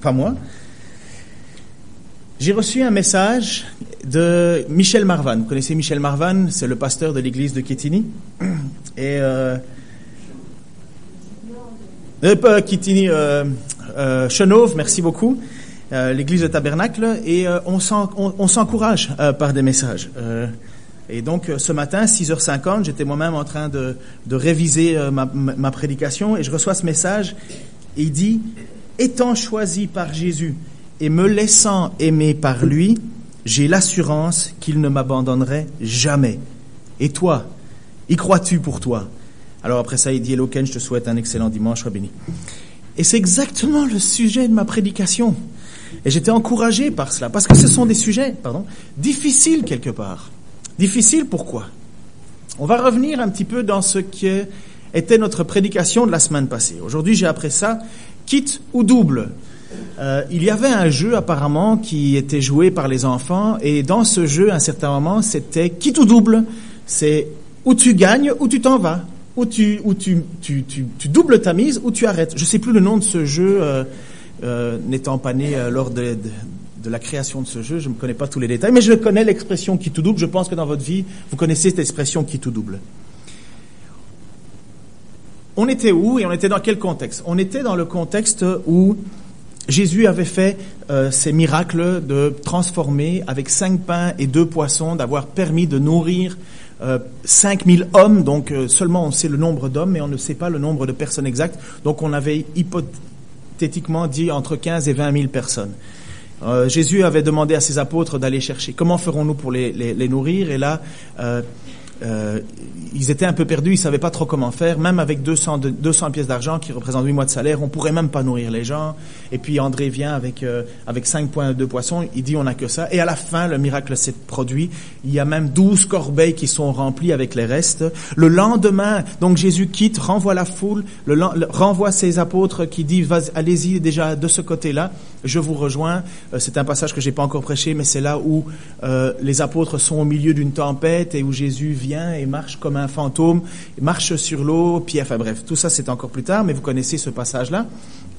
pas moi. J'ai reçu un message de Michel Marvan. Vous connaissez Michel Marvan, c'est le pasteur de l'église de Kittiny. Et Chenauve, merci beaucoup, l'église de Tabernacle. Et on s'encourage par des messages. Et donc, ce matin, 6h50, j'étais moi-même en train de réviser ma prédication et je reçois ce message et il dit « Étant choisi par Jésus et me laissant aimer par lui, j'ai l'assurance qu'il ne m'abandonnerait jamais. Et toi, y crois-tu pour toi ?» Alors après ça, il dit « Hello Ken, je te souhaite un excellent dimanche, sois béni. » Et c'est exactement le sujet de ma prédication. Et j'étais encouragé par cela, parce que ce sont des sujets, difficiles quelque part. Difficile, pourquoi? On va revenir un petit peu dans ce qui était notre prédication de la semaine passée. Aujourd'hui, j'ai appris ça, quitte ou double. Il y avait un jeu apparemment qui était joué par les enfants et dans ce jeu, à un certain moment, c'était quitte ou double. C'est ou tu gagnes ou tu t'en vas, ou tu doubles ta mise ou tu arrêtes. Je sais plus le nom de ce jeu, n'étant pas né lors de la création de ce jeu, je ne connais pas tous les détails, mais je connais l'expression quitte ou double. Je pense que dans votre vie, vous connaissez cette expression quitte ou double. On était où et on était dans quel contexte? On était dans le contexte où Jésus avait fait ces miracles de transformer avec 5 pains et 2 poissons, d'avoir permis de nourrir 5000 hommes. Donc seulement on sait le nombre d'hommes, mais on ne sait pas le nombre de personnes exactes. Donc on avait hypothétiquement dit entre 15 et 20 000 personnes. Jésus avait demandé à ses apôtres d'aller chercher. Comment ferons-nous pour les nourrir? Et là, ils étaient un peu perdus, ils savaient pas trop comment faire. Même avec 200 pièces d'argent qui représentent 8 mois de salaire, on pourrait même pas nourrir les gens. Et puis André vient avec 5 points de poissons, il dit on n'a que ça. Et à la fin, le miracle s'est produit. Il y a même 12 corbeilles qui sont remplies avec les restes. Le lendemain, donc Jésus quitte, renvoie la foule, renvoie ses apôtres qui dit allez-y déjà de ce côté-là, je vous rejoins. C'est un passage que j'ai pas encore prêché, mais c'est là où les apôtres sont au milieu d'une tempête et où Jésus vient et marche comme un fantôme, marche sur l'eau, puis enfin bref, tout ça c'est encore plus tard, mais vous connaissez ce passage-là.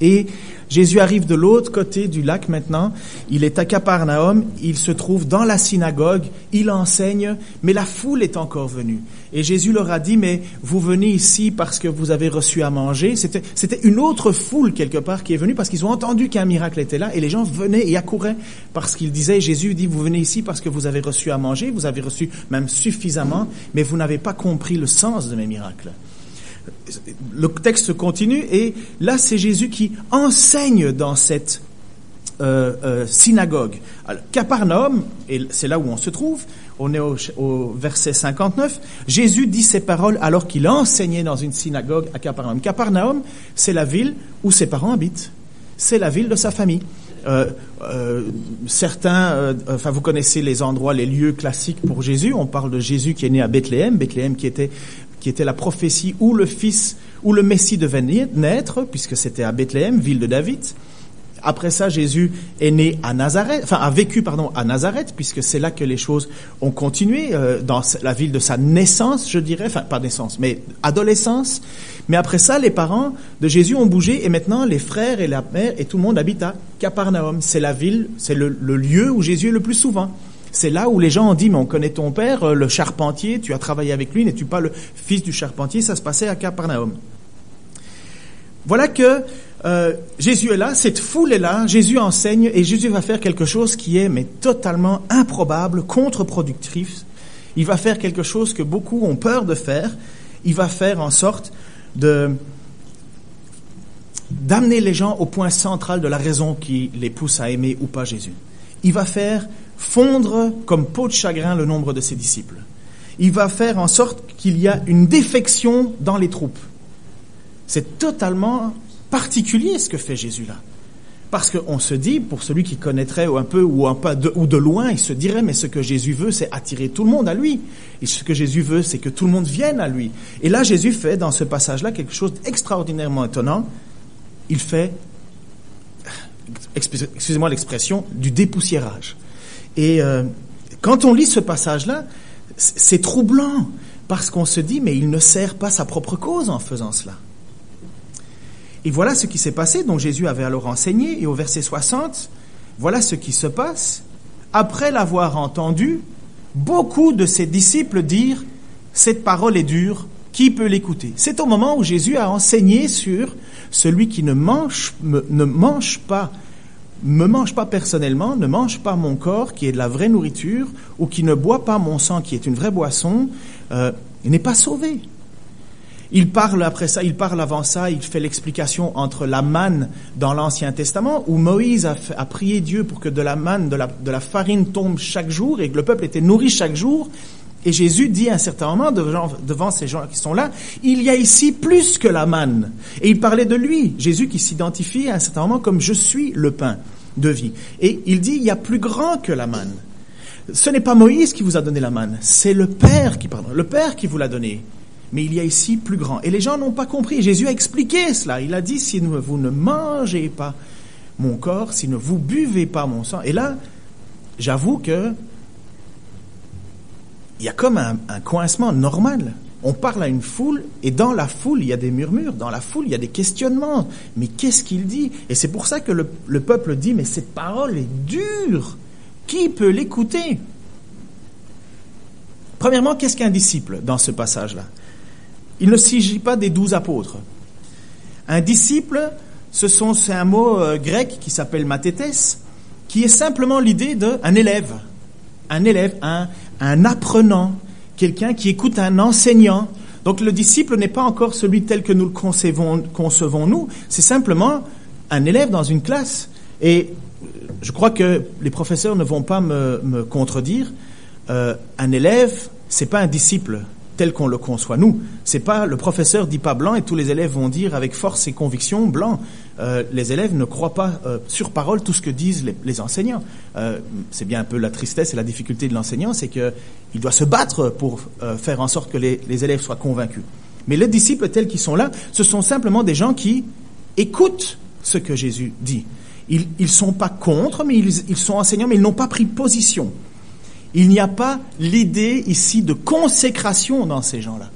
Et Jésus arrive de l'autre côté du lac maintenant, il est à Capernaum, il se trouve dans la synagogue, il enseigne, mais la foule est encore venue. Et Jésus leur a dit, mais vous venez ici parce que vous avez reçu à manger. C'était une autre foule quelque part qui est venue parce qu'ils ont entendu qu'un miracle était là et les gens venaient et accouraient parce qu'ils disaient, Jésus dit, vous venez ici parce que vous avez reçu à manger, vous avez reçu même suffisamment, mais vous n'avez pas compris le sens de mes miracles. Le texte continue et là c'est Jésus qui enseigne dans cette synagogue. Alors, Capernaum, et c'est là où on se trouve, on est au verset 59, Jésus dit ces paroles alors qu'il enseignait dans une synagogue à Capernaum. Capernaum, c'est la ville où ses parents habitent, c'est la ville de sa famille. Certains, vous connaissez les endroits, les lieux classiques pour Jésus. On parle de Jésus qui est né à Bethléem qui était la prophétie où le Fils, où le Messie devait naître, puisque c'était à Bethléem, ville de David. Après ça, Jésus est né à Nazareth, a vécu à Nazareth, puisque c'est là que les choses ont continué, dans la ville de sa naissance, je dirais, pas naissance, mais adolescence. Mais après ça, les parents de Jésus ont bougé et maintenant les frères et la mère et tout le monde habite à Capernaum. C'est la ville, c'est le lieu où Jésus est le plus souvent. C'est là où les gens ont dit, mais on connaît ton père, le charpentier, tu as travaillé avec lui, n'es-tu pas le fils du charpentier? Ça se passait à Capernaum. Voilà que Jésus est là, cette foule est là, Jésus enseigne et Jésus va faire quelque chose qui est mais totalement improbable, contre-productif. Il va faire quelque chose que beaucoup ont peur de faire. Il va faire en sorte d'amener les gens au point central de la raison qui les pousse à aimer ou pas Jésus. Il va faire fondre comme peau de chagrin le nombre de ses disciples. Il va faire en sorte qu'il y a une défection dans les troupes. C'est totalement particulier ce que fait Jésus là. Parce qu'on se dit, pour celui qui connaîtrait ou un peu ou de loin, il se dirait, mais ce que Jésus veut, c'est attirer tout le monde à lui. Et ce que Jésus veut, c'est que tout le monde vienne à lui. Et là, Jésus fait, dans ce passage-là, quelque chose d'extraordinairement étonnant. Il fait, excusez-moi l'expression, du dépoussiérage. Et quand on lit ce passage-là, c'est troublant, parce qu'on se dit, mais il ne sert pas sa propre cause en faisant cela. Et voilà ce qui s'est passé. Donc Jésus avait alors enseigné, et au verset 60, voilà ce qui se passe. Après l'avoir entendu, beaucoup de ses disciples dirent « Cette parole est dure, qui peut l'écouter ?» C'est au moment où Jésus a enseigné sur celui qui ne mange pas personnellement, ne mange pas mon corps, qui est de la vraie nourriture, ou qui ne boit pas mon sang, qui est une vraie boisson, il n'est pas sauvé. Il parle avant ça, il fait l'explication entre la manne dans l'Ancien Testament, où Moïse a prié Dieu pour que de la manne, de la farine tombe chaque jour, et que le peuple était nourri chaque jour. Et Jésus dit à un certain moment, devant ces gens qui sont là, il y a ici plus que la manne. Et il parlait de lui, Jésus qui s'identifie à un certain moment comme je suis le pain de vie. Et il dit, il y a plus grand que la manne. Ce n'est pas Moïse qui vous a donné la manne, c'est le Père qui vous l'a donné. Mais il y a ici plus grand. Et les gens n'ont pas compris. Jésus a expliqué cela. Il a dit, si vous ne mangez pas mon corps, si vous buvez pas mon sang. Et là, j'avoue que il y a comme un coincement normal. On parle à une foule, et dans la foule, il y a des murmures. Dans la foule, il y a des questionnements. Mais qu'est-ce qu'il dit? Et c'est pour ça que le peuple dit, mais cette parole est dure. Qui peut l'écouter? Premièrement, qu'est-ce qu'un disciple dans ce passage-là? Il ne s'agit pas des 12 apôtres. Un disciple, c'est un mot grec qui s'appelle mathétès, qui est simplement l'idée d'un élève. Un élève, un apprenant, quelqu'un qui écoute un enseignant. Donc le disciple n'est pas encore celui tel que nous le concevons nous, c'est simplement un élève dans une classe. Et je crois que les professeurs ne vont pas me contredire. Un élève, c'est pas un disciple tel qu'on le conçoit nous. C'est pas, le professeur dit pas blanc et tous les élèves vont dire avec force et conviction blanc. Les élèves ne croient pas sur parole tout ce que disent les enseignants. C'est bien un peu la tristesse et la difficulté de l'enseignant, c'est qu'il doit se battre pour faire en sorte que les élèves soient convaincus. Mais les disciples tels qu'ils sont là, ce sont simplement des gens qui écoutent ce que Jésus dit. Ils sont pas contre, mais ils sont enseignants, mais ils n'ont pas pris position. Il n'y a pas l'idée ici de consécration dans ces gens-là.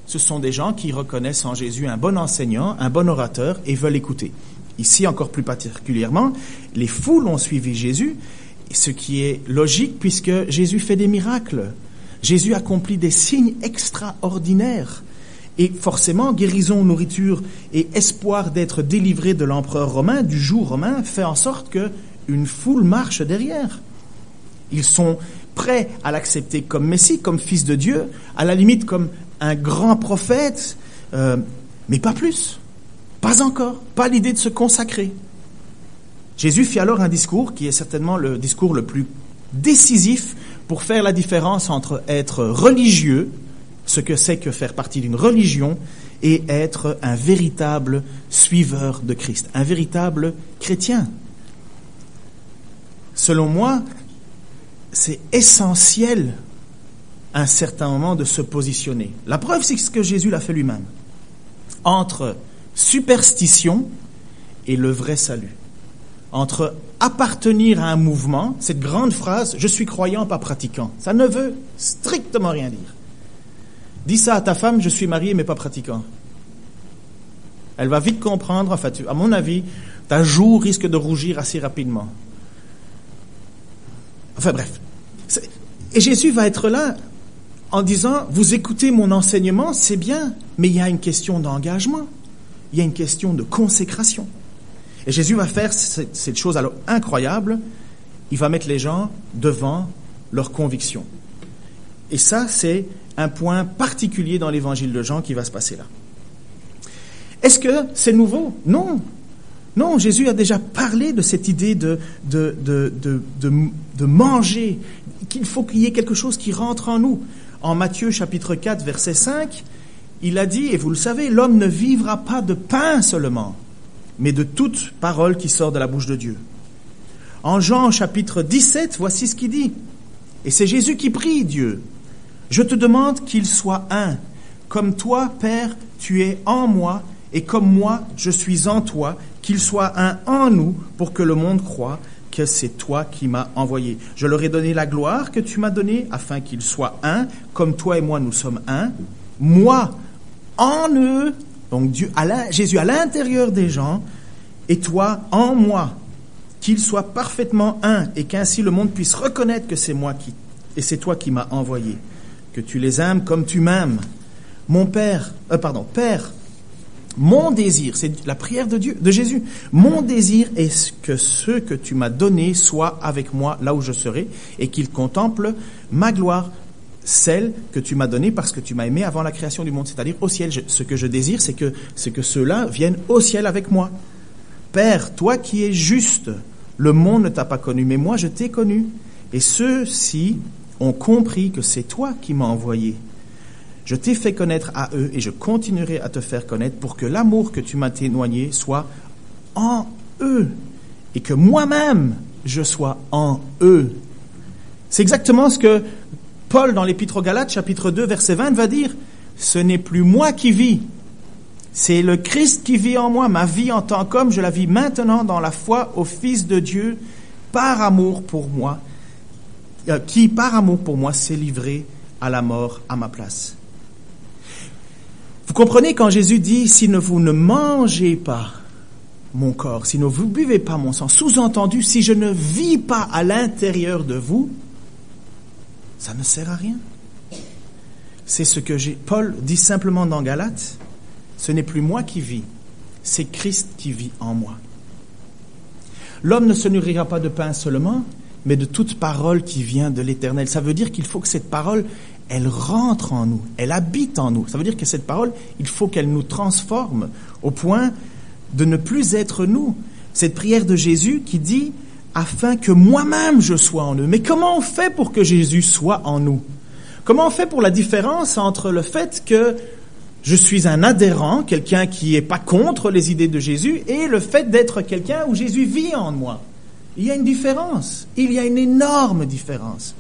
Ce sont des gens qui reconnaissent en Jésus un bon enseignant, un bon orateur et veulent écouter. Ici, encore plus particulièrement, les foules ont suivi Jésus, ce qui est logique puisque Jésus fait des miracles. Jésus accomplit des signes extraordinaires. Et forcément, guérison, nourriture et espoir d'être délivré de l'empereur romain, du joug romain, fait en sorte qu'une foule marche derrière. Ils sont prêts à l'accepter comme Messie, comme Fils de Dieu, à la limite comme un grand prophète, mais pas plus, pas encore, pas l'idée de se consacrer. Jésus fit alors un discours qui est certainement le discours le plus décisif pour faire la différence entre être religieux, ce que c'est que faire partie d'une religion, et être un véritable suiveur de Christ, un véritable chrétien. Selon moi, c'est essentiel à un certain moment de se positionner. La preuve, c'est ce que Jésus l'a fait lui-même. Entre superstition et le vrai salut. Entre appartenir à un mouvement, cette grande phrase « je suis croyant, pas pratiquant », ça ne veut strictement rien dire. Dis ça à ta femme « je suis marié, mais pas pratiquant ». Elle va vite comprendre, enfin, à mon avis, ta joue risque de rougir assez rapidement. Enfin bref. Et Jésus va être là en disant, vous écoutez mon enseignement, c'est bien, mais il y a une question d'engagement, il y a une question de consécration. Et Jésus va faire cette chose alors incroyable, il va mettre les gens devant leurs convictions. Et ça, c'est un point particulier dans l'évangile de Jean qui va se passer là. Est-ce que c'est nouveau? Non. Non, Jésus a déjà parlé de cette idée de manger, qu'il faut qu'il y ait quelque chose qui rentre en nous. En Matthieu chapitre 4, verset 5, il a dit, et vous le savez, l'homme ne vivra pas de pain seulement, mais de toute parole qui sort de la bouche de Dieu. En Jean chapitre 17, voici ce qu'il dit. Et c'est Jésus qui prie Dieu. Je te demande qu'il soit un, comme toi, Père, tu es en moi, et comme moi, je suis en toi, qu'il soit un en nous, pour que le monde croie que c'est toi qui m'as envoyé. Je leur ai donné la gloire que tu m'as donnée, afin qu'ils soient un, comme toi et moi nous sommes un. Moi, en eux, Donc Jésus à l'intérieur des gens, et toi en moi, qu'ils soient parfaitement un, et qu'ainsi le monde puisse reconnaître que c'est moi et c'est toi qui m'as envoyé, que tu les aimes comme tu m'aimes. Père, mon désir, c'est la prière de Jésus, mon désir est que ceux que tu m'as donnés soient avec moi là où je serai, et qu'ils contemplent ma gloire, celle que tu m'as donnée parce que tu m'as aimé avant la création du monde, c'est-à-dire au ciel. Ce que je désire, c'est que ceux-là viennent au ciel avec moi. Père, toi qui es juste, le monde ne t'a pas connu, mais moi je t'ai connu. Et ceux-ci ont compris que c'est toi qui m'as envoyé. Je t'ai fait connaître à eux et je continuerai à te faire connaître pour que l'amour que tu m'as témoigné soit en eux et que moi-même je sois en eux. C'est exactement ce que Paul, dans l'Épître aux Galates, chapitre 2, verset 20, va dire. Ce n'est plus moi qui vis, c'est le Christ qui vit en moi. Ma vie en tant qu'homme, je la vis maintenant dans la foi au Fils de Dieu, par amour pour moi, qui, par amour pour moi, s'est livré à la mort à ma place. Vous comprenez quand Jésus dit, si vous ne mangez pas mon corps, si vous ne buvez pas mon sang, sous-entendu, si je ne vis pas à l'intérieur de vous, ça ne sert à rien. C'est ce que Paul dit simplement dans Galates. Ce n'est plus moi qui vis, c'est Christ qui vit en moi. L'homme ne se nourrira pas de pain seulement, mais de toute parole qui vient de l'Éternel. Ça veut dire qu'il faut que cette parole, elle rentre en nous, elle habite en nous. Ça veut dire que cette parole, il faut qu'elle nous transforme au point de ne plus être nous. Cette prière de Jésus qui dit « afin que moi-même je sois en eux ». Mais comment on fait pour que Jésus soit en nous? Comment on fait pour la différence entre le fait que je suis un adhérent, quelqu'un qui n'est pas contre les idées de Jésus, et le fait d'être quelqu'un où Jésus vit en moi? Il y a une différence. Il y a une énorme différence.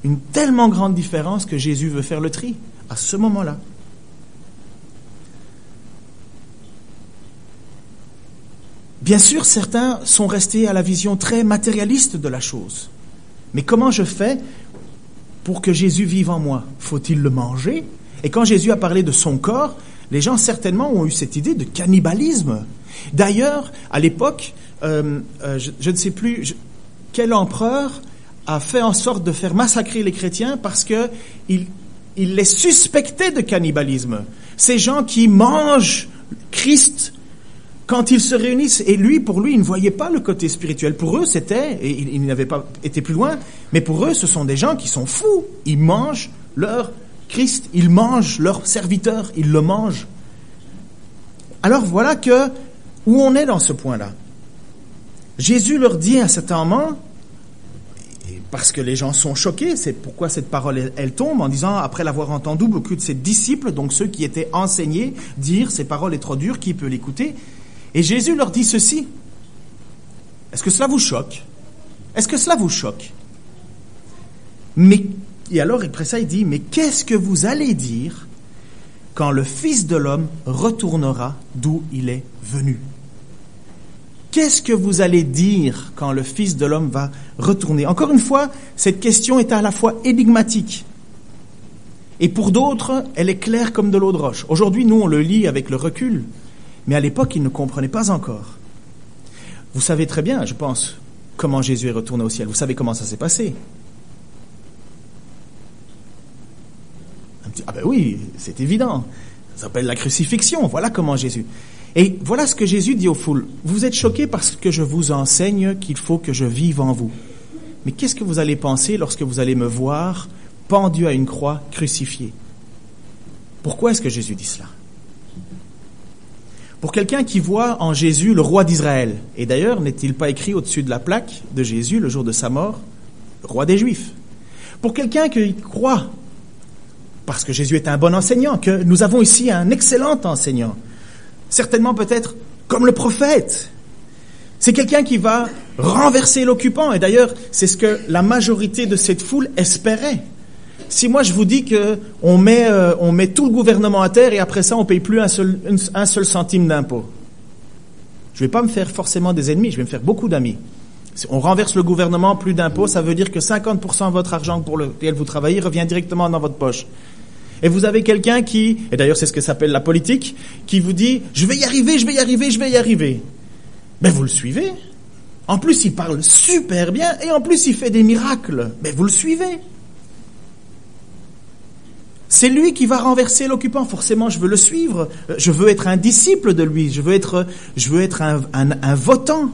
Une tellement grande différence que Jésus veut faire le tri à ce moment-là. Bien sûr, certains sont restés à la vision très matérialiste de la chose. Mais comment je fais pour que Jésus vive en moi? Faut-il le manger? Et quand Jésus a parlé de son corps, les gens certainement ont eu cette idée de cannibalisme. D'ailleurs, à l'époque, je ne sais plus quel empereur a fait en sorte de faire massacrer les chrétiens parce que il les suspectait de cannibalisme. Ces gens qui mangent Christ quand ils se réunissent, et pour lui, il ne voyait pas le côté spirituel. Pour eux, et il n'avait pas été plus loin, mais pour eux, ce sont des gens qui sont fous. Ils mangent leur Christ, ils mangent leur serviteur, ils le mangent. Alors voilà où on est dans ce point-là. Jésus leur dit à certains moments, parce que les gens sont choqués, c'est pourquoi cette parole, elle tombe, en disant, après l'avoir entendu, beaucoup de ses disciples, donc ceux qui étaient enseignés, dire, ces paroles est trop dures, qui peut l'écouter? Et Jésus leur dit ceci. Est-ce que cela vous choque? Est-ce que cela vous choque? Et alors, après ça, il dit, mais qu'est-ce que vous allez dire quand le Fils de l'homme retournera d'où il est venu? Qu'est-ce que vous allez dire quand le Fils de l'homme va retourner? Encore une fois, cette question est à la fois énigmatique. Et pour d'autres, elle est claire comme de l'eau de roche. Aujourd'hui, nous, on le lit avec le recul. Mais à l'époque, ils ne comprenaient pas encore. Vous savez très bien, je pense, comment Jésus est retourné au ciel. Vous savez comment ça s'est passé? Ah ben oui, c'est évident. Ça s'appelle la crucifixion. Voilà comment Jésus... Et voilà ce que Jésus dit aux foules. Vous êtes choqués parce que je vous enseigne qu'il faut que je vive en vous. Mais qu'est-ce que vous allez penser lorsque vous allez me voir pendu à une croix, crucifié? Pourquoi est-ce que Jésus dit cela? Pour quelqu'un qui voit en Jésus le roi d'Israël, et d'ailleurs, n'est-il pas écrit au-dessus de la plaque de Jésus, le jour de sa mort, le roi des Juifs? Pour quelqu'un qui croit, parce que Jésus est un bon enseignant, que nous avons ici un excellent enseignant, certainement peut-être comme le prophète, c'est quelqu'un qui va renverser l'occupant, et d'ailleurs, c'est ce que la majorité de cette foule espérait. Si moi je vous dis que on met tout le gouvernement à terre et après ça on paye plus un seul centime d'impôt, je vais pas me faire forcément des ennemis, je vais me faire beaucoup d'amis. Si on renverse le gouvernement, plus d'impôts, ça veut dire que 50% de votre argent pour lequel vous travaillez revient directement dans votre poche. Et vous avez quelqu'un qui, et d'ailleurs c'est ce que s'appelle la politique, qui vous dit « je vais y arriver, je vais y arriver, je vais y arriver ». Ben vous le suivez. En plus, il parle super bien et en plus, il fait des miracles. Mais vous le suivez. C'est lui qui va renverser l'occupant. Forcément, je veux le suivre. Je veux être un disciple de lui. Je veux être un votant.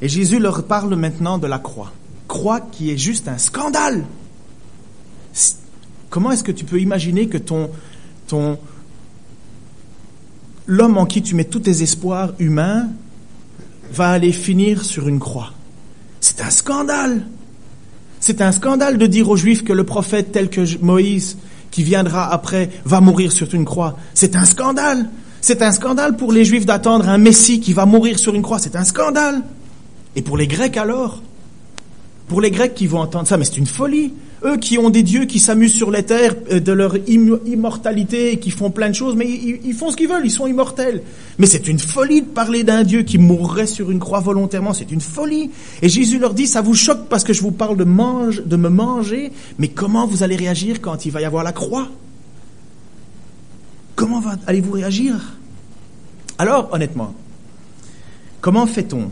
Et Jésus leur parle maintenant de la croix. Croix qui est juste un scandale. Comment est-ce que tu peux imaginer que l'homme en qui tu mets tous tes espoirs humains va aller finir sur une croix? C'est un scandale. C'est un scandale de dire aux Juifs que le prophète tel que Moïse, qui viendra après, va mourir sur une croix. C'est un scandale. C'est un scandale pour les Juifs d'attendre un Messie qui va mourir sur une croix. C'est un scandale. Et pour les Grecs alors? Pour les Grecs qui vont entendre ça, mais c'est une folie. Eux qui ont des dieux qui s'amusent sur les terres de leur immortalité et qui font plein de choses, mais ils font ce qu'ils veulent, ils sont immortels. Mais c'est une folie de parler d'un Dieu qui mourrait sur une croix volontairement, c'est une folie. Et Jésus leur dit, ça vous choque parce que je vous parle de me manger, mais comment vous allez réagir quand il va y avoir la croix? Comment allez-vous réagir? Alors, honnêtement, comment fait-on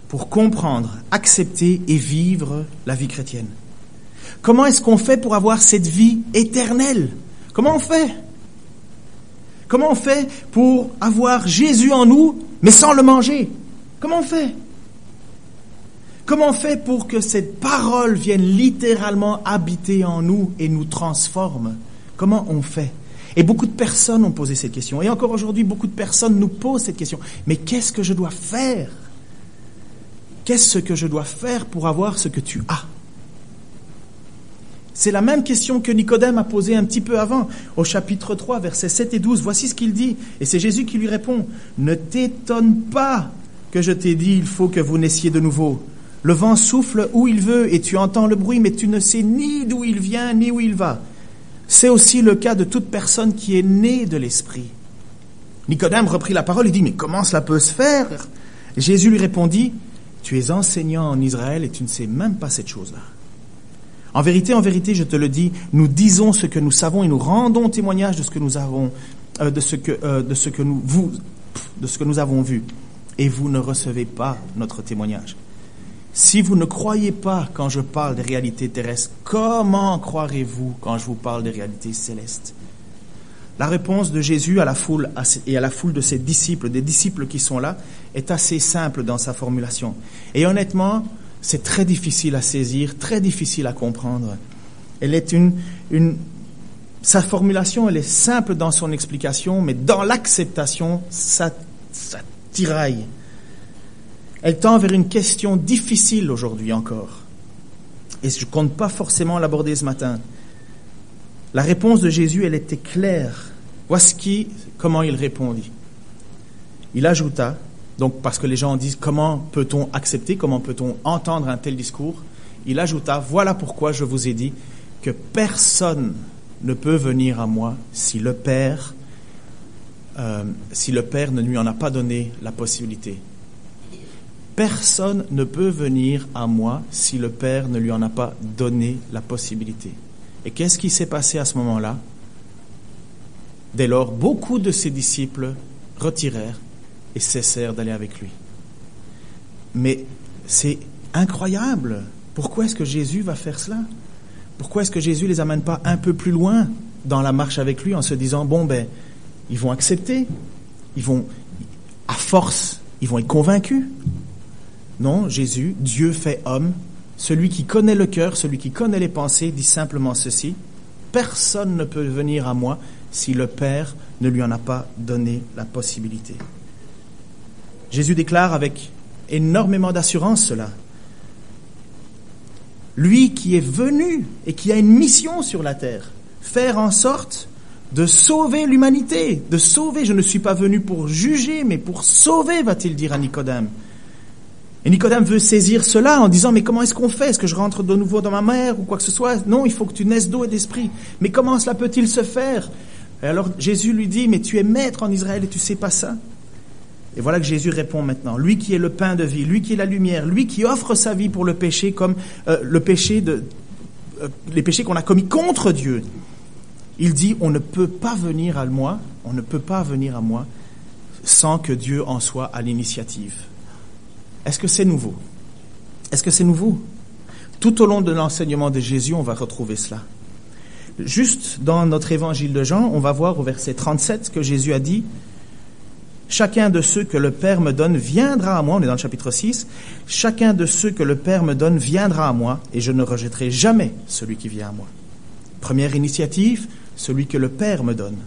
pour comprendre, accepter et vivre la vie chrétienne? Comment est-ce qu'on fait pour avoir cette vie éternelle? Comment on fait? Comment on fait pour avoir Jésus en nous, mais sans le manger? Comment on fait? Comment on fait pour que cette parole vienne littéralement habiter en nous et nous transforme? Comment on fait? Et beaucoup de personnes ont posé cette question. Et encore aujourd'hui, beaucoup de personnes nous posent cette question. Mais qu'est-ce que je dois faire? Qu'est-ce que je dois faire pour avoir ce que tu as? C'est la même question que Nicodème a posée un petit peu avant, au chapitre 3, versets 7 et 12. Voici ce qu'il dit, et c'est Jésus qui lui répond. « Ne t'étonne pas que je t'ai dit, il faut que vous naissiez de nouveau. Le vent souffle où il veut, et tu entends le bruit, mais tu ne sais ni d'où il vient, ni où il va. C'est aussi le cas de toute personne qui est née de l'Esprit. » Nicodème reprit la parole et dit, « Mais comment cela peut se faire ?» Jésus lui répondit, « Tu es enseignant en Israël et tu ne sais même pas cette chose-là. En vérité, je te le dis, nous disons ce que nous savons et nous rendons témoignage de ce que nous avons, de ce que nous avons vu. Et vous ne recevez pas notre témoignage. Si vous ne croyez pas quand je parle des réalités terrestres, comment croirez-vous quand je vous parle des réalités célestes? » La réponse de Jésus à la foule et à la foule de ses disciples, des disciples qui sont là, est assez simple dans sa formulation. Et honnêtement, c'est très difficile à saisir, très difficile à comprendre. Sa formulation, elle est simple dans son explication, mais dans l'acceptation, ça tiraille. Elle tend vers une question difficile aujourd'hui encore. Et je ne compte pas forcément l'aborder ce matin. La réponse de Jésus, elle était claire. Voici comment il répondit. Il ajouta, donc parce que les gens disent comment peut-on accepter, comment peut-on entendre un tel discours, il ajouta, voilà pourquoi je vous ai dit que personne ne peut venir à moi si le Père ne lui en a pas donné la possibilité. Personne ne peut venir à moi si le Père ne lui en a pas donné la possibilité. Et qu'est-ce qui s'est passé à ce moment-là? Dès lors, beaucoup de ses disciples retirèrent et cessèrent d'aller avec lui. Mais c'est incroyable. Pourquoi est-ce que Jésus va faire cela? Pourquoi est-ce que Jésus les amène pas un peu plus loin dans la marche avec lui en se disant, ils vont accepter, à force, ils vont être convaincus? Non, Jésus, Dieu fait homme, celui qui connaît le cœur, celui qui connaît les pensées, dit simplement ceci, personne ne peut venir à moi si le Père ne lui en a pas donné la possibilité. Jésus déclare avec énormément d'assurance cela. Lui qui est venu et qui a une mission sur la terre, faire en sorte de sauver l'humanité, de sauver. Je ne suis pas venu pour juger, mais pour sauver, va-t-il dire à Nicodème. Et Nicodème veut saisir cela en disant, mais comment est-ce qu'on fait? Est-ce que je rentre de nouveau dans ma mère ou quoi que ce soit? Non, il faut que tu naisses d'eau et d'esprit. Mais comment cela peut-il se faire? Et alors Jésus lui dit, mais tu es maître en Israël et tu sais pas ça? Et voilà que Jésus répond maintenant. Lui qui est le pain de vie, lui qui est la lumière, lui qui offre sa vie pour le péché comme les péchés qu'on a commis contre Dieu. Il dit, on ne peut pas venir à moi sans que Dieu en soit à l'initiative. Est-ce que c'est nouveau? Est-ce que c'est nouveau? Tout au long de l'enseignement de Jésus, on va retrouver cela. Juste dans notre évangile de Jean, on va voir au verset 37 que Jésus a dit « Chacun de ceux que le Père me donne viendra à moi », on est dans le chapitre 6, « Chacun de ceux que le Père me donne viendra à moi, et je ne rejetterai jamais celui qui vient à moi. » Première initiative, celui que le Père me donne.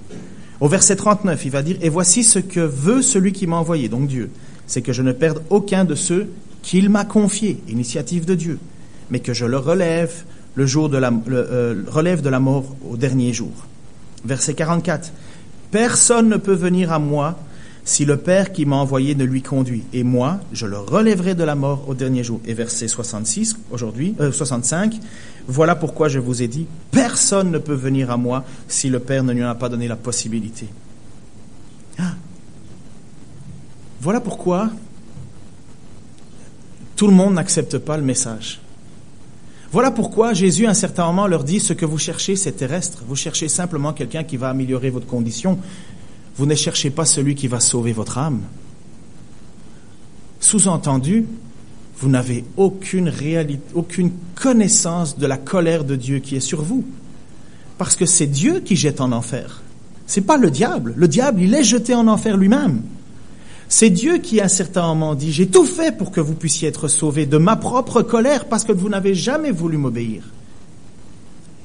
Au verset 39, il va dire « Et voici ce que veut celui qui m'a envoyé, donc Dieu, c'est que je ne perde aucun de ceux qu'il m'a confiés, initiative de Dieu, mais que je le relève relève de la mort au dernier jour. » Verset 44. « Personne ne peut venir à moi si le Père qui m'a envoyé ne lui conduit. Et moi, je le relèverai de la mort au dernier jour. » Et verset 65. « Voilà pourquoi je vous ai dit, personne ne peut venir à moi si le Père ne lui en a pas donné la possibilité. » Voilà pourquoi tout le monde n'accepte pas le message. Voilà pourquoi Jésus, à un certain moment, leur dit « Ce que vous cherchez, c'est terrestre. Vous cherchez simplement quelqu'un qui va améliorer votre condition. Vous ne cherchez pas celui qui va sauver votre âme. » Sous-entendu, vous n'avez aucune connaissance de la colère de Dieu qui est sur vous. Parce que c'est Dieu qui jette en enfer. C'est pas le diable. Le diable, il est jeté en enfer lui-même. C'est Dieu qui, à un certain moment, dit « J'ai tout fait pour que vous puissiez être sauvés de ma propre colère parce que vous n'avez jamais voulu m'obéir. »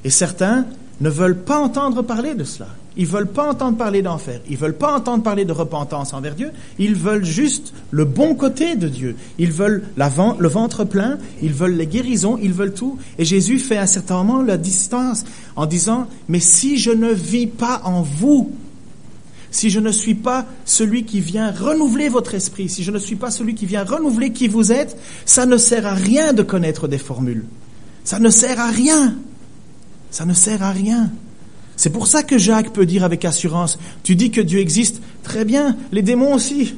Et certains ne veulent pas entendre parler de cela. Ils veulent pas entendre parler d'enfer. Ils veulent pas entendre parler de repentance envers Dieu. Ils veulent juste le bon côté de Dieu. Ils veulent le ventre plein. Ils veulent les guérisons. Ils veulent tout. Et Jésus fait à un certain moment la distance en disant « Mais si je ne vis pas en vous, si je ne suis pas celui qui vient renouveler votre esprit, si je ne suis pas celui qui vient renouveler qui vous êtes, ça ne sert à rien de connaître des formules. Ça ne sert à rien. Ça ne sert à rien. » C'est pour ça que Jacques peut dire avec assurance, « Tu dis que Dieu existe, très bien, les démons aussi. »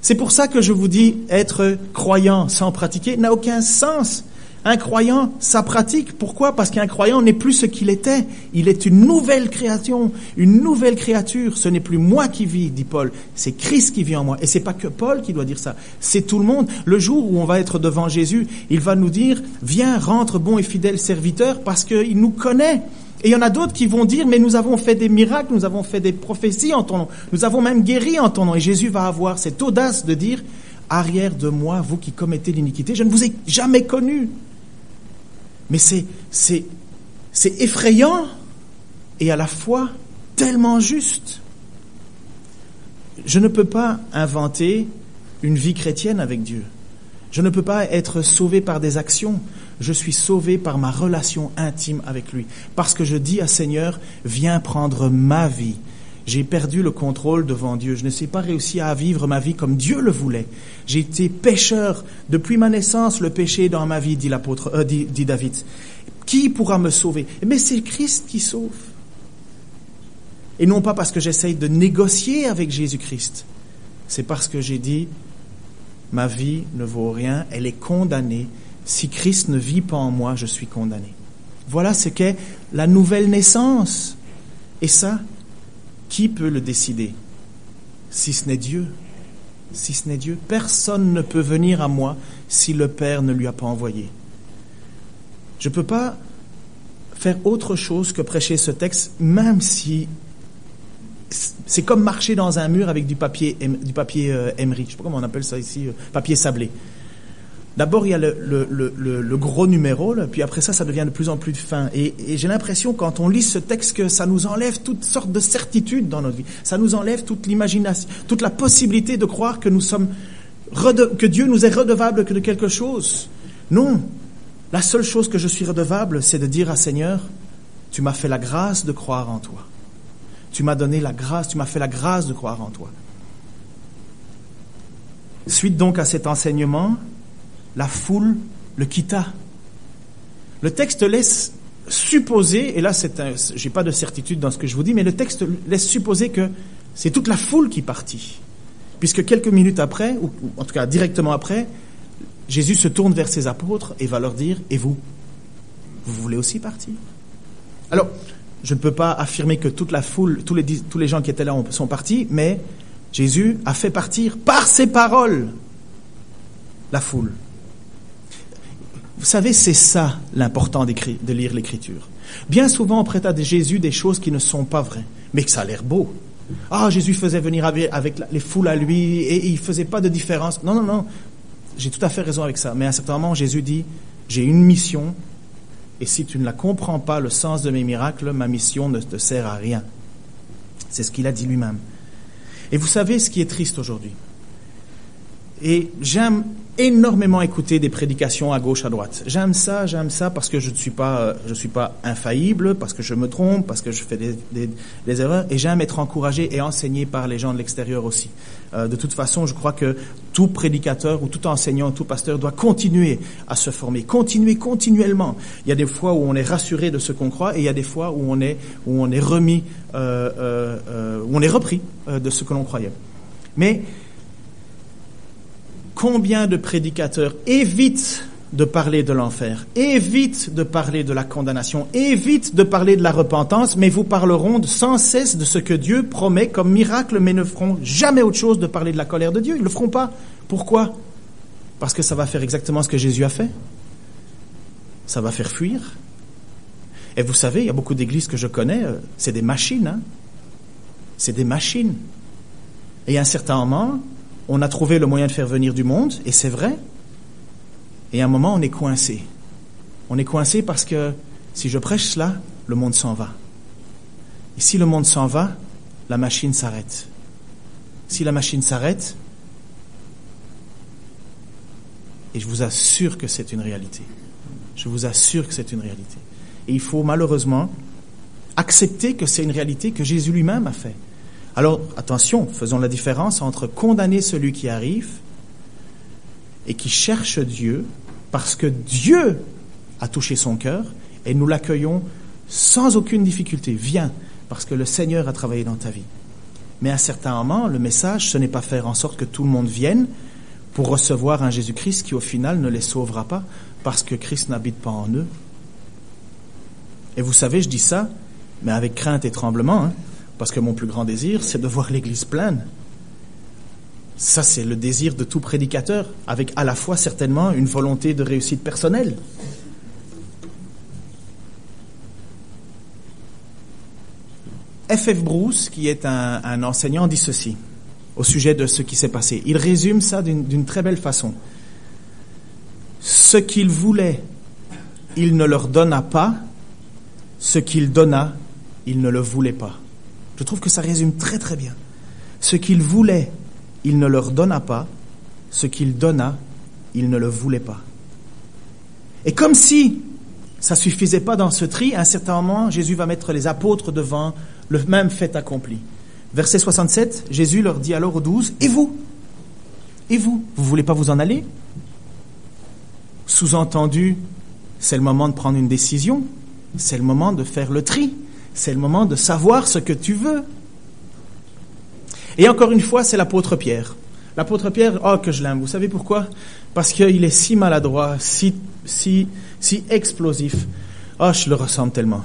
C'est pour ça que je vous dis, être croyant sans pratiquer n'a aucun sens. Un croyant, ça pratique. Pourquoi? Parce qu'un croyant n'est plus ce qu'il était. Il est une nouvelle création, une nouvelle créature. Ce n'est plus moi qui vis, dit Paul. C'est Christ qui vit en moi. Et c'est pas que Paul qui doit dire ça. C'est tout le monde. Le jour où on va être devant Jésus, il va nous dire, viens, rentre bon et fidèle serviteur, parce qu'il nous connaît. Et il y en a d'autres qui vont dire, mais nous avons fait des miracles, nous avons fait des prophéties en ton nom. Nous avons même guéri en ton nom. Et Jésus va avoir cette audace de dire, arrière de moi, vous qui commettez l'iniquité, je ne vous ai jamais connu. Mais c'est effrayant et à la fois tellement juste. Je ne peux pas inventer une vie chrétienne avec Dieu. Je ne peux pas être sauvé par des actions. Je suis sauvé par ma relation intime avec lui. Parce que je dis à Seigneur, viens prendre ma vie. J'ai perdu le contrôle devant Dieu. Je ne sais pas réussi à vivre ma vie comme Dieu le voulait. J'ai été pécheur. Depuis ma naissance, le péché est dans ma vie, dit David. Qui pourra me sauver? Mais c'est Christ qui sauve. Et non pas parce que j'essaye de négocier avec Jésus-Christ. C'est parce que j'ai dit, ma vie ne vaut rien, elle est condamnée. Si Christ ne vit pas en moi, je suis condamné. Voilà ce qu'est la nouvelle naissance. Et ça, qui peut le décider? Si ce n'est Dieu. Si ce n'est Dieu, personne ne peut venir à moi si le Père ne lui a pas envoyé. Je ne peux pas faire autre chose que prêcher ce texte, même si c'est comme marcher dans un mur avec du papier émeri. Je ne sais pas comment on appelle ça ici, papier sablé. D'abord, il y a le gros numéro, là, puis après ça devient de plus en plus fin. Et j'ai l'impression, quand on lit ce texte, que ça nous enlève toutes sortes de certitudes dans notre vie. Ça nous enlève toute l'imagination, toute la possibilité de croire que que Dieu nous est redevable que de quelque chose. Non. La seule chose que je suis redevable, c'est de dire à Seigneur, tu m'as fait la grâce de croire en toi. Tu m'as donné la grâce, tu m'as fait la grâce de croire en toi. Suite donc à cet enseignement, la foule le quitta. Le texte laisse supposer, et là j'ai pas de certitude dans ce que je vous dis, mais le texte laisse supposer que c'est toute la foule qui partit. Puisque quelques minutes après, ou en tout cas directement après, Jésus se tourne vers ses apôtres et va leur dire, et vous voulez aussi partir? Alors, je ne peux pas affirmer que toute la foule, tous les gens qui étaient là sont partis, mais Jésus a fait partir par ses paroles la foule. Vous savez, c'est ça l'important de lire l'Écriture. Bien souvent, on prête à Jésus des choses qui ne sont pas vraies, mais que ça a l'air beau. Ah, Jésus faisait venir avec les foules à lui et il faisait pas de différence. Non, non, non. J'ai tout à fait raison avec ça. Mais à un certain moment, Jésus dit, j'ai une mission et si tu ne la comprends pas, le sens de mes miracles, ma mission ne te sert à rien. C'est ce qu'il a dit lui-même. Et vous savez ce qui est triste aujourd'hui. Et j'aime énormément écouter des prédications à gauche, à droite. J'aime ça parce que je ne suis pas infaillible, parce que je me trompe, parce que je fais des erreurs, et j'aime être encouragé et enseigné par les gens de l'extérieur aussi. De toute façon, je crois que tout prédicateur ou tout enseignant, tout pasteur doit continuer à se former, continuellement. Il y a des fois où on est rassuré de ce qu'on croit, et il y a des fois où on est remis, où on est repris de ce que l'on croyait. Mais combien de prédicateurs évitent de parler de l'enfer, évitent de parler de la condamnation, évitent de parler de la repentance, mais vous parleront sans cesse de ce que Dieu promet comme miracle, mais ne feront jamais autre chose de parler de la colère de Dieu. Ils ne le feront pas. Pourquoi? Parce que ça va faire exactement ce que Jésus a fait. Ça va faire fuir. Et vous savez, il y a beaucoup d'églises que je connais, c'est des machines. Hein? C'est des machines. Et à un certain moment, on a trouvé le moyen de faire venir du monde, et c'est vrai. Et à un moment, on est coincé. On est coincé parce que si je prêche cela, le monde s'en va. Et si le monde s'en va, la machine s'arrête. Si la machine s'arrête, et je vous assure que c'est une réalité. Je vous assure que c'est une réalité. Et il faut malheureusement accepter que c'est une réalité que Jésus lui-même a fait. Alors, attention, faisons la différence entre condamner celui qui arrive et qui cherche Dieu parce que Dieu a touché son cœur et nous l'accueillons sans aucune difficulté. Viens, parce que le Seigneur a travaillé dans ta vie. Mais à un certain moment, le message, ce n'est pas faire en sorte que tout le monde vienne pour recevoir un Jésus-Christ qui, au final, ne les sauvera pas parce que Christ n'habite pas en eux. Et vous savez, je dis ça, mais avec crainte et tremblement, hein. Parce que mon plus grand désir, c'est de voir l'Église pleine. Ça, c'est le désir de tout prédicateur, avec à la fois certainement une volonté de réussite personnelle. F.F. Bruce, qui est un enseignant, dit ceci au sujet de ce qui s'est passé. Il résume ça d'une très belle façon. Ce qu'il voulait, il ne leur donna pas. Ce qu'il donna, il ne le voulait pas. Je trouve que ça résume très très bien. Ce qu'il voulait, il ne leur donna pas. Ce qu'il donna, il ne le voulait pas. Et comme si ça suffisait pas dans ce tri, à un certain moment, Jésus va mettre les apôtres devant le même fait accompli. Verset 67, Jésus leur dit alors aux 12, « Et vous? Et vous? Vous voulez pas vous en aller ?» Sous-entendu, c'est le moment de prendre une décision, c'est le moment de faire le tri. C'est le moment de savoir ce que tu veux. Et encore une fois, c'est l'apôtre Pierre. L'apôtre Pierre, oh que je l'aime. Vous savez pourquoi? Parce qu'il est si maladroit, si explosif. Oh, je le ressemble tellement.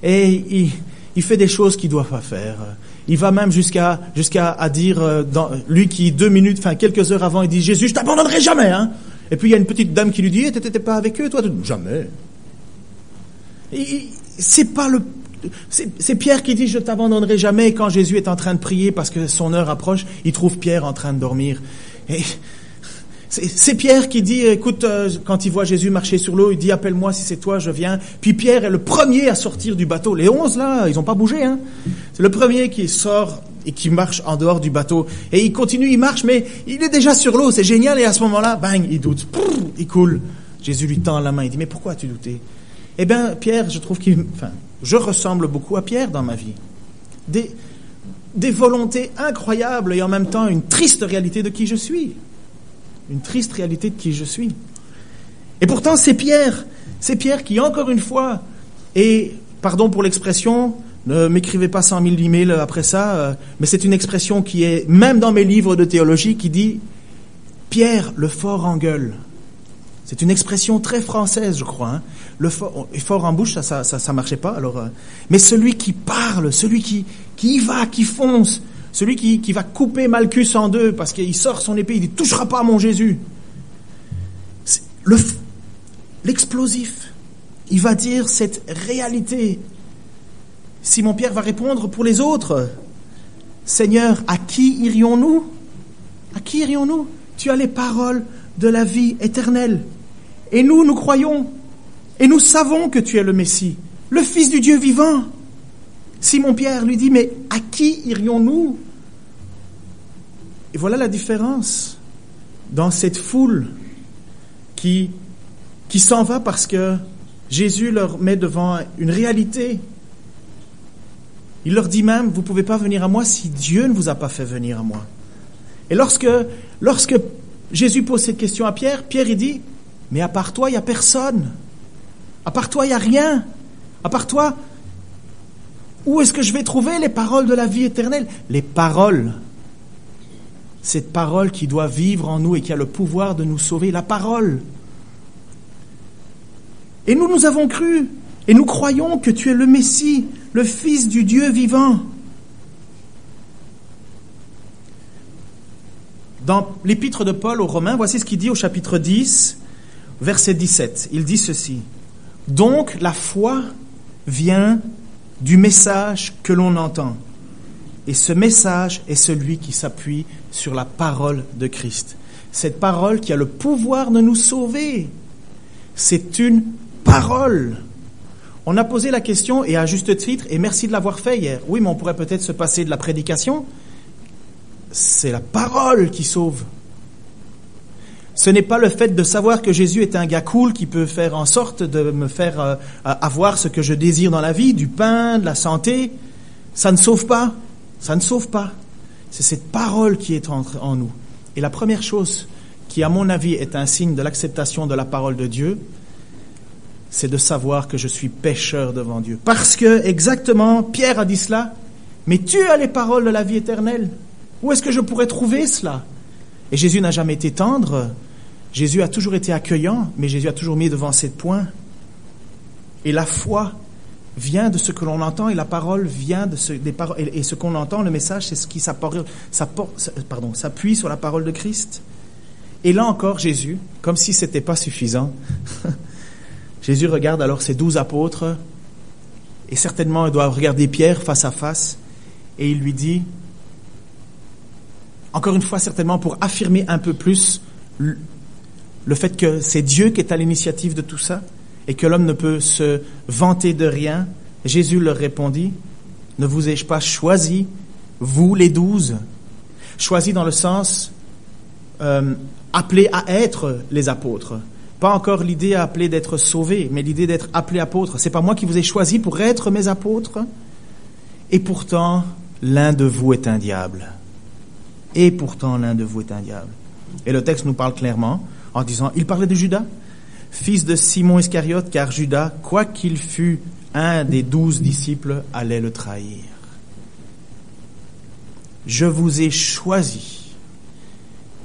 Et il fait des choses qu'il ne doit pas faire. Il va même jusqu'à dire, lui qui 2 minutes, quelques heures avant, il dit, Jésus, je t'abandonnerai jamais, hein. Et puis il y a une petite dame qui lui dit, t'étais pas avec eux, toi? Jamais. C'est Pierre qui dit « Je t'abandonnerai jamais » quand Jésus est en train de prier parce que son heure approche, il trouve Pierre en train de dormir. Et c'est Pierre qui dit « Écoute, quand il voit Jésus marcher sur l'eau, il dit « Appelle-moi si c'est toi, je viens. » Puis Pierre est le premier à sortir du bateau. Les 11 là, ils n'ont pas bougé. Hein. C'est le premier qui sort et qui marche en dehors du bateau. Et il continue, il marche, mais il est déjà sur l'eau, c'est génial. Et à ce moment-là, bang, il doute, il coule. Jésus lui tend la main, il dit « Mais pourquoi as-tu douté ?» Eh bien, Pierre, je trouve je ressemble beaucoup à Pierre dans ma vie. Des volontés incroyables et en même temps une triste réalité de qui je suis. Une triste réalité de qui je suis. Et pourtant, c'est Pierre qui, encore une fois, et, pardon pour l'expression, ne m'écrivez pas 100 000 emails après ça, mais c'est une expression qui est, même dans mes livres de théologie, qui dit « Pierre, le fort en gueule ». C'est une expression très française, je crois. Hein. Le fort en bouche, ça marchait pas. Alors, mais celui qui parle, celui qui y va, qui fonce, celui qui va couper Malchus en deux parce qu'il sort son épée, il dit « touchera pas à mon Jésus ». L'explosif, il va dire cette réalité. Simon-Pierre va répondre pour les autres. « Seigneur, à qui irions-nous ? À qui irions-nous ? Tu as les paroles de la vie éternelle. Et nous croyons. Et nous savons que tu es le Messie, le Fils du Dieu vivant. » Simon-Pierre lui dit, mais à qui irions-nous ? Et voilà la différence dans cette foule qui s'en va parce que Jésus leur met devant une réalité. Il leur dit même, vous ne pouvez pas venir à moi si Dieu ne vous a pas fait venir à moi. Et lorsque Jésus pose cette question à Pierre, Pierre il dit, mais à part toi, il n'y a personne. À part toi, il n'y a rien. À part toi, où est-ce que je vais trouver les paroles de la vie éternelle ? Les paroles. Cette parole qui doit vivre en nous et qui a le pouvoir de nous sauver, la parole. Et nous avons cru, et nous croyons que tu es le Messie, le Fils du Dieu vivant. Dans l'épître de Paul aux Romains, voici ce qu'il dit au chapitre 10, verset 17. Il dit ceci. « Donc la foi vient du message que l'on entend. Et ce message est celui qui s'appuie sur la parole de Christ. » Cette parole qui a le pouvoir de nous sauver. C'est une parole. On a posé la question, et à juste titre, et merci de l'avoir fait hier. Oui, mais on pourrait peut-être se passer de la prédication. C'est la parole qui sauve. Ce n'est pas le fait de savoir que Jésus est un gars cool qui peut faire en sorte de me faire avoir ce que je désire dans la vie, du pain, de la santé. Ça ne sauve pas. Ça ne sauve pas. C'est cette parole qui est en nous. Et la première chose qui, à mon avis, est un signe de l'acceptation de la parole de Dieu, c'est de savoir que je suis pécheur devant Dieu. Parce que, exactement, Pierre a dit cela, mais tu as les paroles de la vie éternelle. Où est-ce que je pourrais trouver cela ? Et Jésus n'a jamais été tendre. Jésus a toujours été accueillant, mais Jésus a toujours mis devant 7 points. Et la foi vient de ce que l'on entend, et la parole vient des paroles. Et ce qu'on entend, le message, c'est ce qui s'appuie sur la parole de Christ. Et là encore, Jésus, comme si ce n'était pas suffisant, Jésus regarde alors ses 12 apôtres, et certainement il doit regarder Pierre face à face, et il lui dit, encore une fois certainement pour affirmer un peu plus le fait que c'est Dieu qui est à l'initiative de tout ça, et que l'homme ne peut se vanter de rien, Jésus leur répondit, ne vous ai-je pas choisi, vous les 12, choisis dans le sens appelés à être les apôtres. Pas encore l'idée appelée d'être sauvé, mais l'idée d'être appelé apôtre. C'est pas moi qui vous ai choisi pour être mes apôtres. Et pourtant, l'un de vous est un diable. Et pourtant, l'un de vous est un diable. Et le texte nous parle clairement en disant, il parlait de Judas, fils de Simon Iscariote, car Judas, quoiqu'il fût un des 12 disciples, allait le trahir. Je vous ai choisi.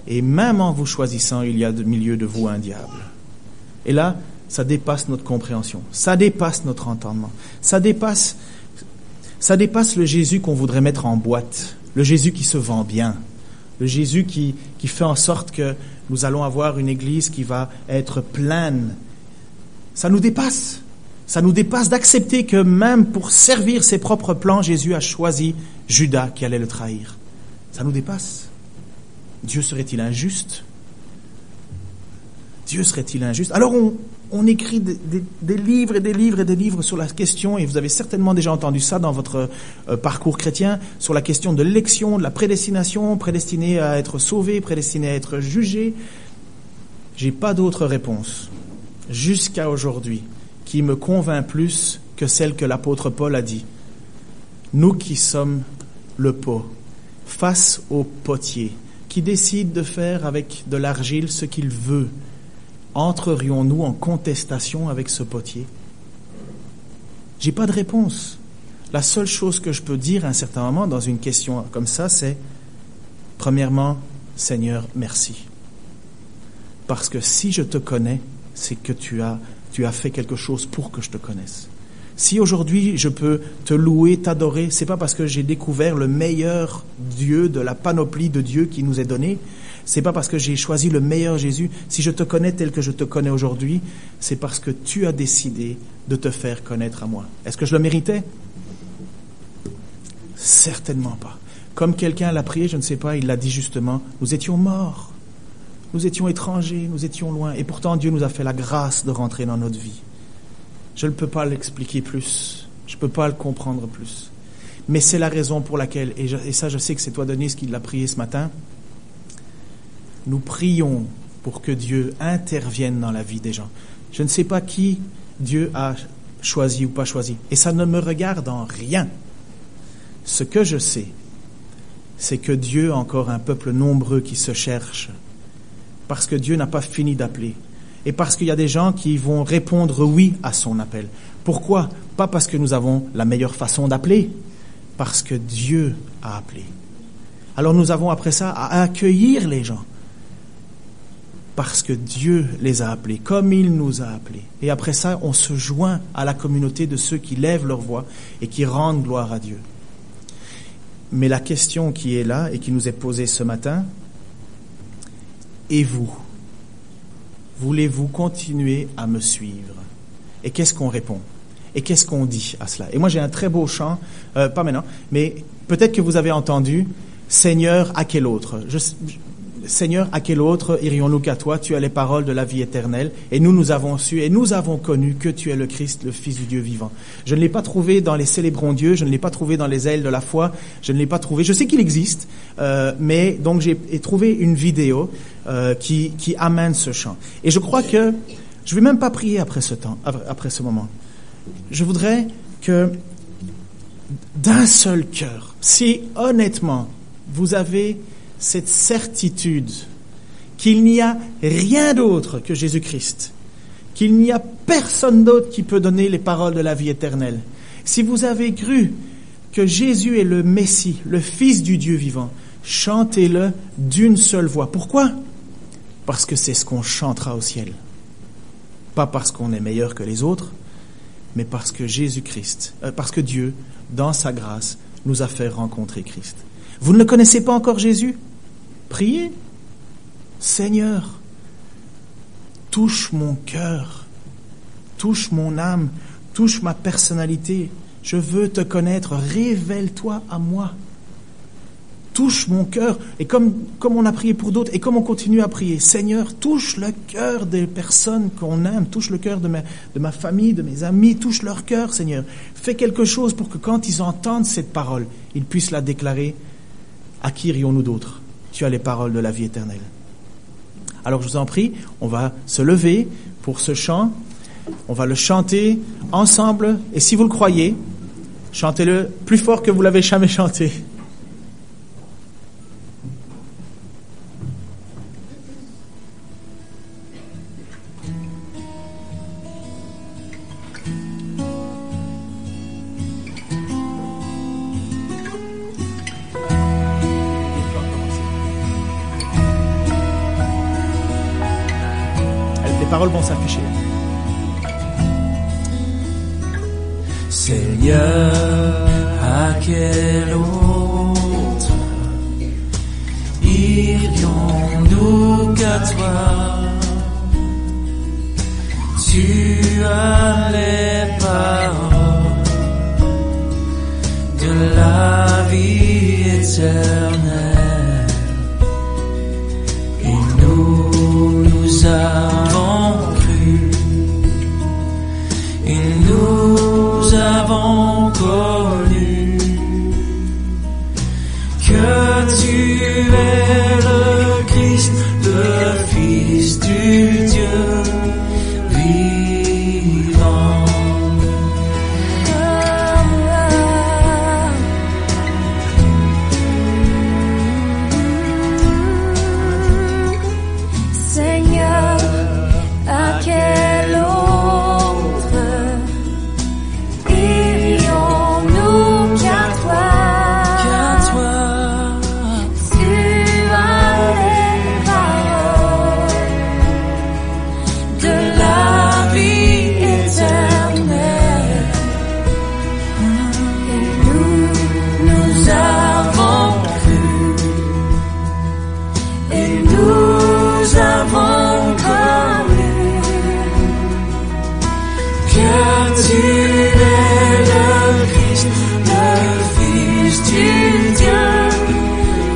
Et même en vous choisissant, il y a au milieu de vous un diable. Et là, ça dépasse notre compréhension, ça dépasse notre entendement, ça dépasse le Jésus qu'on voudrait mettre en boîte, le Jésus qui se vend bien, le Jésus qui fait en sorte que nous allons avoir une église qui va être pleine. Ça nous dépasse d'accepter que même pour servir ses propres plans, Jésus a choisi Judas qui allait le trahir. Ça nous dépasse. Dieu serait-il injuste ? Dieu serait-il injuste ? Alors on écrit des livres et des livres et des livres sur la question, et vous avez certainement déjà entendu ça dans votre parcours chrétien, sur la question de l'élection, de la prédestination, prédestiné à être sauvé, prédestiné à être jugé. J'ai pas d'autre réponse, jusqu'à aujourd'hui, qui me convainc plus que celle que l'apôtre Paul a dit. Nous qui sommes le pot, face au potier, qui décide de faire avec de l'argile ce qu'il veut, entrerions-nous en contestation avec ce potier ? J'ai pas de réponse. La seule chose que je peux dire à un certain moment dans une question comme ça, c'est premièrement, Seigneur, merci. Parce que si je te connais, c'est que tu as fait quelque chose pour que je te connaisse. Si aujourd'hui je peux te louer, t'adorer, c'est pas parce que j'ai découvert le meilleur Dieu de la panoplie de Dieu qui nous est donnée. C'est pas parce que j'ai choisi le meilleur Jésus. Si je te connais tel que je te connais aujourd'hui, c'est parce que tu as décidé de te faire connaître à moi. Est-ce que je le méritais? Certainement pas. Comme quelqu'un l'a prié, je ne sais pas, il l'a dit justement, nous étions morts, nous étions étrangers, nous étions loin, et pourtant Dieu nous a fait la grâce de rentrer dans notre vie. Je ne peux pas l'expliquer plus, je ne peux pas le comprendre plus. Mais c'est la raison pour laquelle, et ça je sais que c'est toi Denise qui l'a prié ce matin, nous prions pour que Dieu intervienne dans la vie des gens. Je ne sais pas qui Dieu a choisi ou pas choisi, et ça ne me regarde en rien. Ce que je sais, c'est que Dieu a encore un peuple nombreux qui se cherche, parce que Dieu n'a pas fini d'appeler, et parce qu'il y a des gens qui vont répondre oui à son appel. Pourquoi? Pas parce que nous avons la meilleure façon d'appeler, parce que Dieu a appelé. Alors nous avons après ça à accueillir les gens, parce que Dieu les a appelés, comme il nous a appelés. Et après ça, on se joint à la communauté de ceux qui lèvent leur voix et qui rendent gloire à Dieu. Mais la question qui est là et qui nous est posée ce matin, et vous? Voulez-vous continuer à me suivre? Et qu'est-ce qu'on répond? Et qu'est-ce qu'on dit à cela? Et moi j'ai un très beau chant, pas maintenant, mais peut-être que vous avez entendu « Seigneur, à quel autre ?» Seigneur, à quel autre irions-nous qu'à toi? Tu as les paroles de la vie éternelle. Et nous avons su et nous avons connu que tu es le Christ, le Fils du Dieu vivant. Je ne l'ai pas trouvé dans les Célébrons Dieu, je ne l'ai pas trouvé dans les ailes de la foi, je ne l'ai pas trouvé. Je sais qu'il existe, mais donc j'ai trouvé une vidéo qui amène ce chant. Et je crois que je vais même pas prier après ce moment. Je voudrais que d'un seul cœur, si honnêtement vous avez cette certitude qu'il n'y a rien d'autre que Jésus-Christ, qu'il n'y a personne d'autre qui peut donner les paroles de la vie éternelle. Si vous avez cru que Jésus est le Messie, le Fils du Dieu vivant, chantez-le d'une seule voix. Pourquoi? Parce que c'est ce qu'on chantera au ciel. Pas parce qu'on est meilleur que les autres, mais parce que parce que Dieu, dans sa grâce, nous a fait rencontrer Christ. Vous ne le connaissez pas encore Jésus? Priez. Seigneur, touche mon cœur, touche mon âme, touche ma personnalité. Je veux te connaître, révèle-toi à moi. Touche mon cœur. Et comme on a prié pour d'autres, et comme on continue à prier, Seigneur, touche le cœur des personnes qu'on aime, touche le cœur de ma famille, de mes amis, touche leur cœur, Seigneur. Fais quelque chose pour que quand ils entendent cette parole, ils puissent la déclarer. À qui irions-nous d'autres? Tu as les paroles de la vie éternelle. Alors je vous en prie, on va se lever pour ce chant. On va le chanter ensemble. Et si vous le croyez, chantez-le plus fort que vous l'avez jamais chanté. Les paroles vont s'afficher. Seigneur, à quel autre irions-nous qu'à toi? Tu as les paroles de la vie éternelle, et nous avons cru, et nous avons connu que tu es le Christ, le Fils du Dieu vivant. tu es le Christ, le Fils du Dieu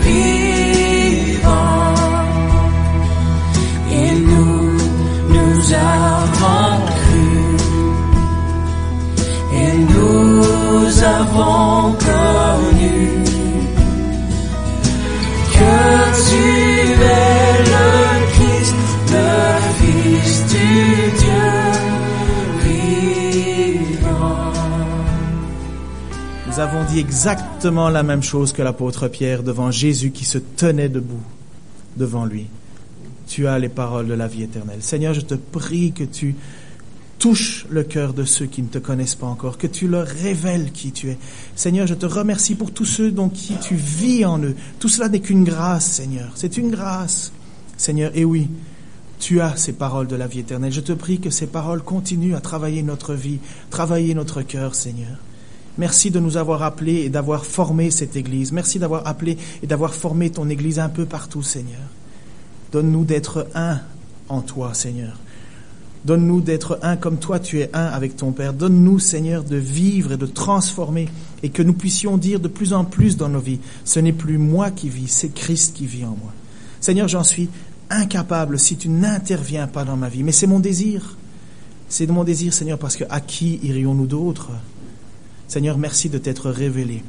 vivant. Et nous avons cru, et nous avons connu que tu es le Christ, le Fils du Dieu vivant. Nous avons dit exactement la même chose que l'apôtre Pierre devant Jésus qui se tenait debout devant lui. Tu as les paroles de la vie éternelle. Seigneur, je te prie que tu touches le cœur de ceux qui ne te connaissent pas encore, que tu leur révèles qui tu es. Seigneur, je te remercie pour tous ceux dont qui tu vis en eux. Tout cela n'est qu'une grâce, Seigneur. C'est une grâce, Seigneur. Et oui, tu as ces paroles de la vie éternelle. Je te prie que ces paroles continuent à travailler notre vie, travailler notre cœur, Seigneur. Merci de nous avoir appelés et d'avoir formé cette Église. Merci d'avoir appelé et d'avoir formé ton Église un peu partout, Seigneur. Donne-nous d'être un en toi, Seigneur. Donne-nous d'être un comme toi, tu es un avec ton Père. Donne-nous, Seigneur, de vivre et de transformer et que nous puissions dire de plus en plus dans nos vies, ce n'est plus moi qui vis, c'est Christ qui vit en moi. Seigneur, j'en suis incapable si tu n'interviens pas dans ma vie. Mais c'est mon désir. C'est mon désir, Seigneur, parce que à qui irions-nous d'autres? Seigneur, merci de t'être révélé.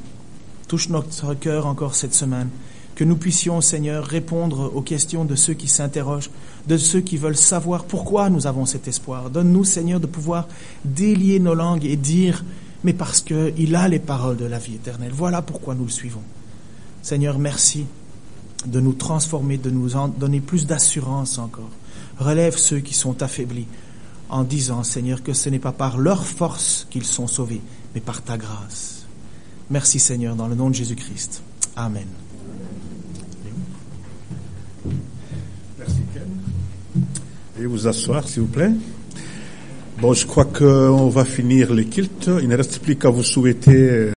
Touche notre cœur encore cette semaine. Que nous puissions, Seigneur, répondre aux questions de ceux qui s'interrogent, de ceux qui veulent savoir pourquoi nous avons cet espoir. Donne-nous, Seigneur, de pouvoir délier nos langues et dire, mais parce qu'il a les paroles de la vie éternelle. Voilà pourquoi nous le suivons. Seigneur, merci de nous transformer, de nous en donner plus d'assurance encore. Relève ceux qui sont affaiblis en disant, Seigneur, que ce n'est pas par leur force qu'ils sont sauvés, mais par ta grâce. Merci, Seigneur, dans le nom de Jésus-Christ. Amen. Merci, Ken. Veuillez vous asseoir, s'il vous plaît. Bon, je crois qu'on va finir les cultes. Il ne reste plus qu'à vous souhaiter